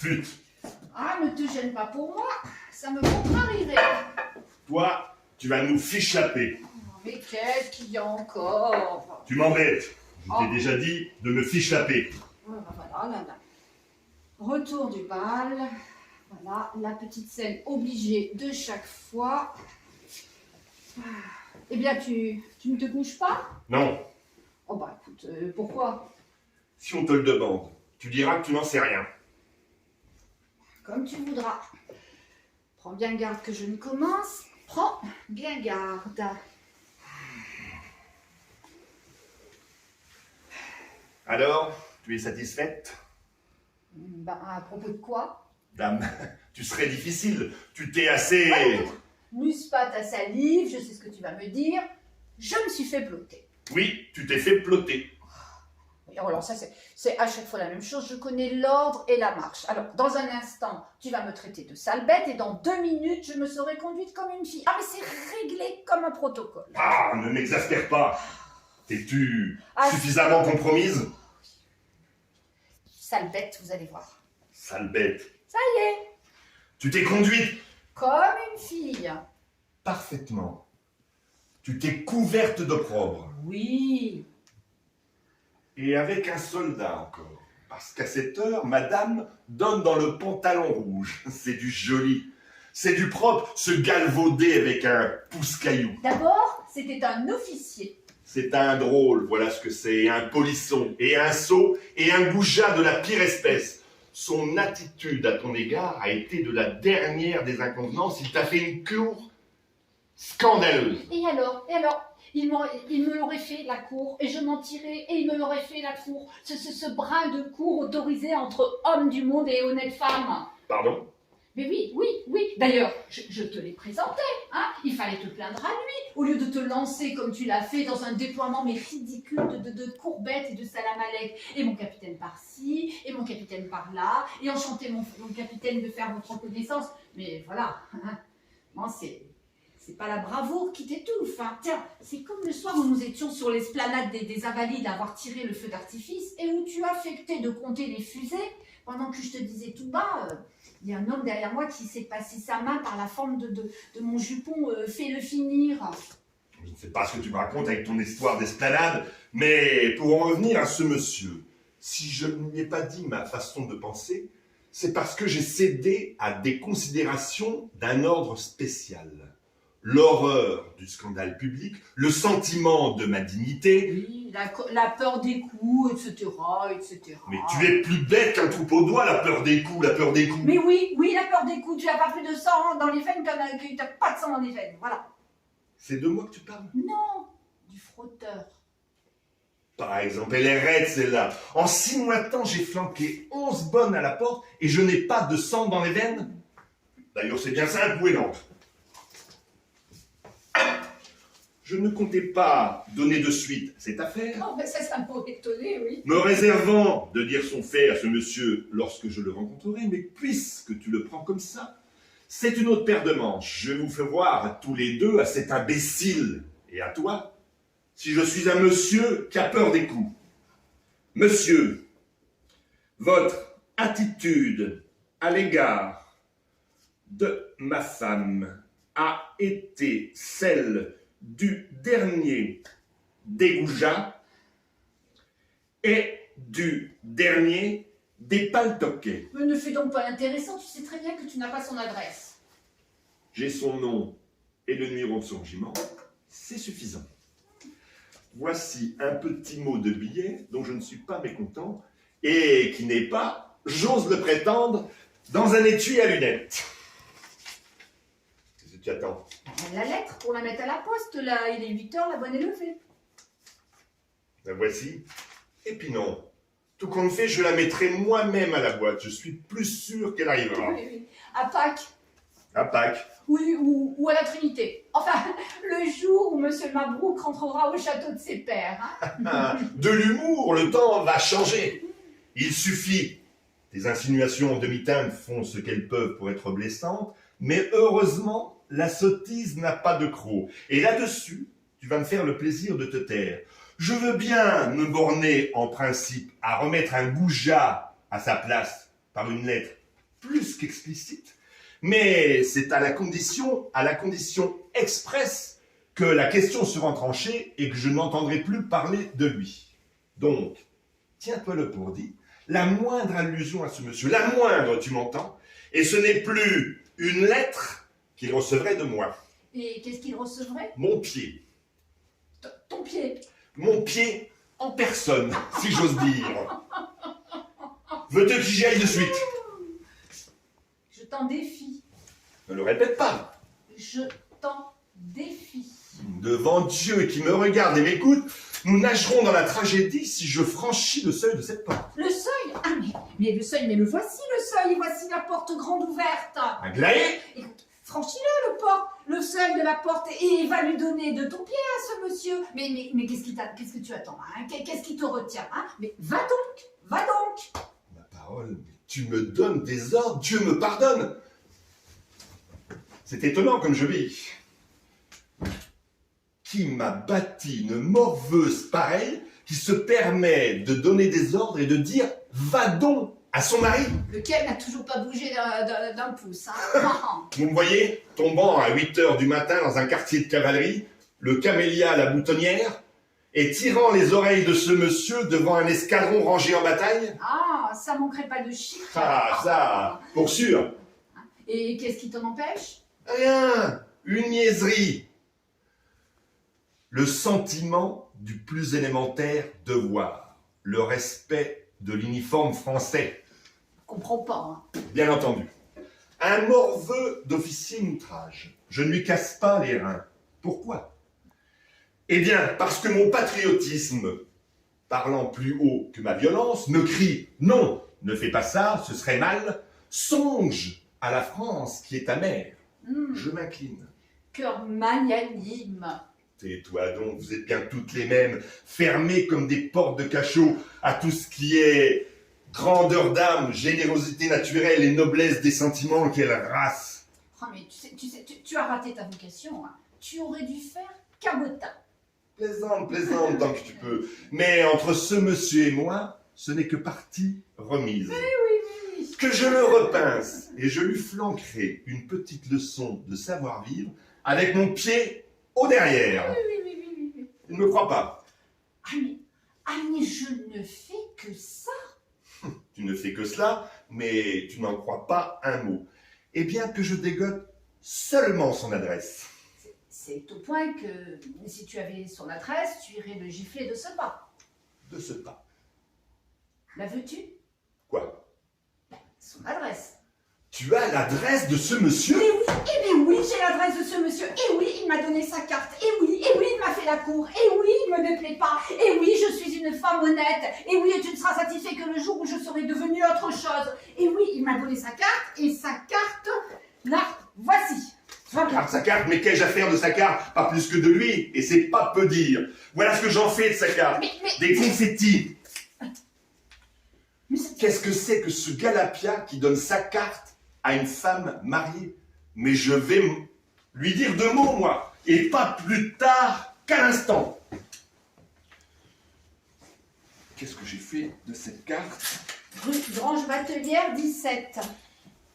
Flûte. Ah, ne te gêne pas pour moi, ça me contrarierait. Toi, tu vas nous fichaper. Mais qu'est-ce qu'il y a encore? Tu m'embêtes. Je Oh. t'ai déjà dit de me fichaper. Voilà, là. Retour du bal. Voilà, la petite scène obligée de chaque fois. Eh bien, tu ne te couches pas? Non, Oh bah écoute, pourquoi? si on te le demande, tu diras que tu n'en sais rien. Comme tu voudras. Prends bien garde que je ne commence. Prends bien garde. Alors, tu es satisfaite? Ben, à propos de quoi? Dame, tu serais difficile. Tu t'es assez... N'use pas ta salive, je sais ce que tu vas me dire. Je me suis fait ploter. Oui, tu t'es fait ploter. Et alors ça, c'est à chaque fois la même chose. Je connais l'ordre et la marche. Alors, dans un instant, tu vas me traiter de sale bête et dans 2 minutes, je me serai conduite comme une fille. Ah, mais c'est réglé comme un protocole. Ah, ne m'exaspère pas. Es-tu Ah, suffisamment compromise? Sale bête, vous allez voir. Sale bête. Ça y est, Tu t'es conduite comme une fille. parfaitement. Tu t'es couverte d'opprobre. Oui. Et avec un soldat encore. Parce qu'à cette heure, madame donne dans le pantalon rouge. C'est du joli. C'est du propre, se galvauder avec un pouce-caillou. D'abord, c'était un officier. C'est un drôle, voilà ce que c'est. Un polisson, et un sot, et un goujat de la pire espèce. Son attitude à ton égard a été de la dernière des inconvenances. Il t'a fait une cour scandaleuse. Et alors, il me l'aurait fait la cour, et je m'en tirais, et il me l'aurait fait la cour. Ce brin de cour autorisé entre hommes du monde et honnêtes femmes. Pardon? Mais oui. D'ailleurs, je te l'ai présenté, hein. Il fallait te plaindre à lui, au lieu de te lancer comme tu l'as fait dans un déploiement mais ridicule de courbettes et de salamalek. Et mon capitaine par-ci, et mon capitaine par-là, et enchanté mon capitaine de faire votre connaissance. Mais voilà, hein. Non, c'est pas la bravoure qui t'étouffe, hein. Tiens, c'est comme le soir où nous étions sur l'esplanade des Invalides à avoir tiré le feu d'artifice et où tu affectais de compter les fusées pendant que je te disais tout bas, il y a un homme derrière moi qui s'est passé sa main par la forme de mon jupon, fais-le finir. Je ne sais pas ce que tu me racontes avec ton histoire d'esplanade, mais pour en revenir à ce monsieur, si je ne lui ai pas dit ma façon de penser, c'est parce que j'ai cédé à des considérations d'un ordre spécial. L'horreur du scandale public, le sentiment de ma dignité. Oui, la peur des coups, etc. Mais tu es plus bête qu'un troupeau d'oies, la peur des coups, la peur des coups. Mais oui, la peur des coups, tu n'as pas plus de sang dans les veines que tu n'as pas de sang dans les veines, voilà. C'est de moi que tu parles? Non, du frotteur. Par exemple, elle est raide celle-là. En 6 mois de temps, j'ai flanqué 11 bonnes à la porte et je n'ai pas de sang dans les veines. D'ailleurs, c'est bien simple, où est l'encre? Je ne comptais pas donner de suite à cette affaire, Oh, ben ça m'a étonné, oui. me réservant de dire son fait à ce monsieur lorsque je le rencontrerai, mais puisque tu le prends comme ça, c'est une autre paire de manches. Je vous fais voir à tous les deux, à cet imbécile et à toi, si je suis un monsieur qui a peur des coups. Monsieur, votre attitude à l'égard de ma femme a été celle du dernier des goujats et du dernier des paltoquets. Mais ne fais donc pas l'intéressant, tu sais très bien que tu n'as pas son adresse. J'ai son nom et le numéro de son régiment, c'est suffisant. Voici un petit mot de billet dont je ne suis pas mécontent et qui n'est pas, j'ose le prétendre, dans un étui à lunettes. Qu'est-ce que tu attends? La lettre pour la mettre à la poste, là, il est 8h, la bonne est levée. La voici. Et puis non. Tout compte fait, je la mettrai moi-même à la boîte. Je suis plus sûr qu'elle arrivera. Oui. À Pâques. À Pâques. Oui, ou à la Trinité. Enfin, le jour où Monsieur Mabrouk rentrera au château de ses pères. Hein. De l'humour, le temps va changer. Il suffit. Tes insinuations en demi-teinte font ce qu'elles peuvent pour être blessantes, mais heureusement, la sottise n'a pas de croc. Et là-dessus, tu vas me faire le plaisir de te taire. Je veux bien me borner en principe à remettre un goujat à sa place par une lettre plus qu'explicite, mais c'est à la condition expresse que la question sera tranchée et que je n'entendrai plus parler de lui. Donc, tiens-toi le pour dit, la moindre allusion à ce monsieur, la moindre, tu m'entends, et ce n'est plus une lettre qu'il recevrait de moi. Et qu'est-ce qu'il recevrait? Mon pied. Ton pied. Mon pied en personne, si j'ose dire. Veux-tu que j'y aille de suite? Je t'en défie. Ne le répète pas. Je t'en défie. Devant Dieu qui me regarde et m'écoute, nous nagerons dans la tragédie si je franchis le seuil de cette porte. Le seuil? Ah mais le seuil, mais le voici le seuil, voici la porte grande ouverte. Aglaé? Écoute, franchis-le le seuil de la porte et va lui donner de ton pied à ce monsieur. Mais qu'est-ce que tu attends, hein? Qu'est-ce qui te retient, hein? Mais va donc. Ma parole, tu me donnes des ordres, Dieu me pardonne. C'est étonnant comme je vis. Qui m'a bâti une morveuse pareille qui se permet de donner des ordres et de dire « va donc » à son mari? Lequel n'a toujours pas bougé d'un pouce, hein? Vous me voyez, tombant à 8h du matin dans un quartier de cavalerie, le camélia à la boutonnière, et tirant les oreilles de ce monsieur devant un escadron rangé en bataille? Ah, ça manquerait pas de chic. Ah, ça, pour sûr. Et qu'est-ce qui t'en empêche? Rien, une niaiserie. Le sentiment du plus élémentaire devoir, le respect de l'uniforme français. Je comprends pas, hein. Bien entendu. Un morveux d'officier outrage. Je ne lui casse pas les reins. Pourquoi? Eh bien, parce que mon patriotisme, parlant plus haut que ma violence, me crie « Non, ne fais pas ça, ce serait mal. Songe à la France qui est ta mère. » Je m'incline. Cœur magnanime. Tais-toi donc, vous êtes bien toutes les mêmes, fermées comme des portes de cachot à tout ce qui est grandeur d'âme, générosité naturelle et noblesse des sentiments, quelle race. Oh, mais tu as raté ta vocation, hein. Tu aurais dû faire cabotin. Plaisante tant que tu peux. Mais entre ce monsieur et moi, ce n'est que partie remise. Oui. Que je le repince et je lui flanquerai une petite leçon de savoir-vivre avec mon pied au derrière. Oui. Il ne me croit pas. Ah mais je ne fais que ça. Tu ne fais que cela, mais tu n'en crois pas un mot. Eh bien que je dégote seulement son adresse. C'est au point que si tu avais son adresse, tu irais le gifler de ce pas. De ce pas. La veux-tu? Quoi? Son adresse. Tu as l'adresse de ce monsieur? Eh bien oui, j'ai l'adresse de ce monsieur. Et oui, il m'a donné sa carte. Et oui, il m'a fait la cour. Et oui, il me déplaît pas. Et oui, je suis une femme honnête. Et oui, tu ne seras satisfait que le jour où je serai devenue autre chose. Et oui, il m'a donné sa carte. Et sa carte, là, voici. Sa carte, mais qu'ai-je à faire de sa carte? Pas plus que de lui, et c'est pas peu dire. Voilà ce que j'en fais de sa carte. Des confettis. Qu'est-ce que c'est que ce galapia qui donne sa carte à une femme mariée? Mais je vais lui dire 2 mots, moi, et pas plus tard qu'à l'instant. Qu'est-ce que j'ai fait de cette carte? Rue Grange Batelière 17.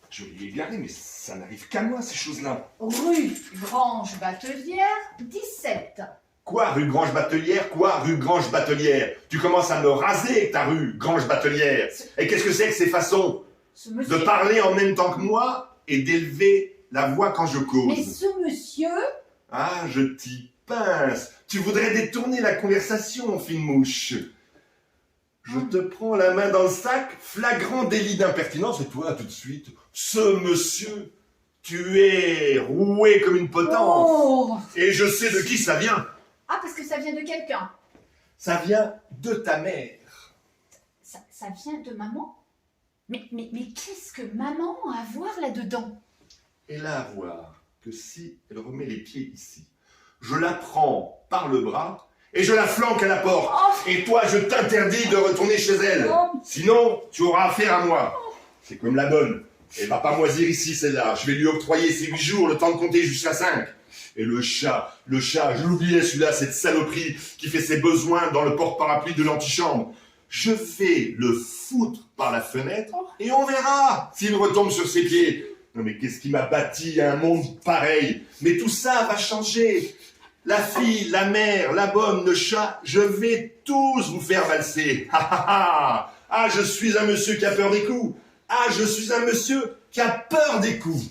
Je l'ai égaré, mais ça n'arrive qu'à moi, ces choses-là. Rue Grange Batelière 17. Quoi, rue Grange Batelière? Quoi, rue Grange Batelière? Tu commences à me raser avec ta rue Grange Batelière. Et qu'est-ce que c'est que ces façons de parler en même temps que moi et d'élever la voix quand je cause? Mais ce monsieur... Ah, je t'y pince. Tu voudrais détourner la conversation, fine mouche. Je te prends la main dans le sac, flagrant délit d'impertinence, et toi, tout de suite, ce monsieur, tu es roué comme une potence. Oh. Et je sais de qui ça vient. Ah, parce que ça vient de quelqu'un. Ça vient de ta mère. Ça vient de maman? Mais qu'est-ce que maman a à voir là-dedans? Elle a à voir que si elle remet les pieds ici, je la prends par le bras et je la flanque à la porte. Oh. Et toi, je t'interdis de retourner chez elle. Oh. Sinon, tu auras affaire à moi. C'est comme la bonne. Elle va pas moisir ici, celle-là. Je vais lui octroyer ses 8 jours, le temps de compter jusqu'à 5. Et le chat, je l'oubliais celui-là, cette saloperie qui fait ses besoins dans le porte-parapluie de l'antichambre. Je vais le foutre par la fenêtre et on verra s'il retombe sur ses pieds. Non mais qu'est-ce qui m'a bâti un monde pareil? Mais tout ça va changer. La fille, la mère, la bonne, le chat, je vais tous vous faire valser. Ah, je suis un monsieur qui a peur des coups. Ah, je suis un monsieur qui a peur des coups.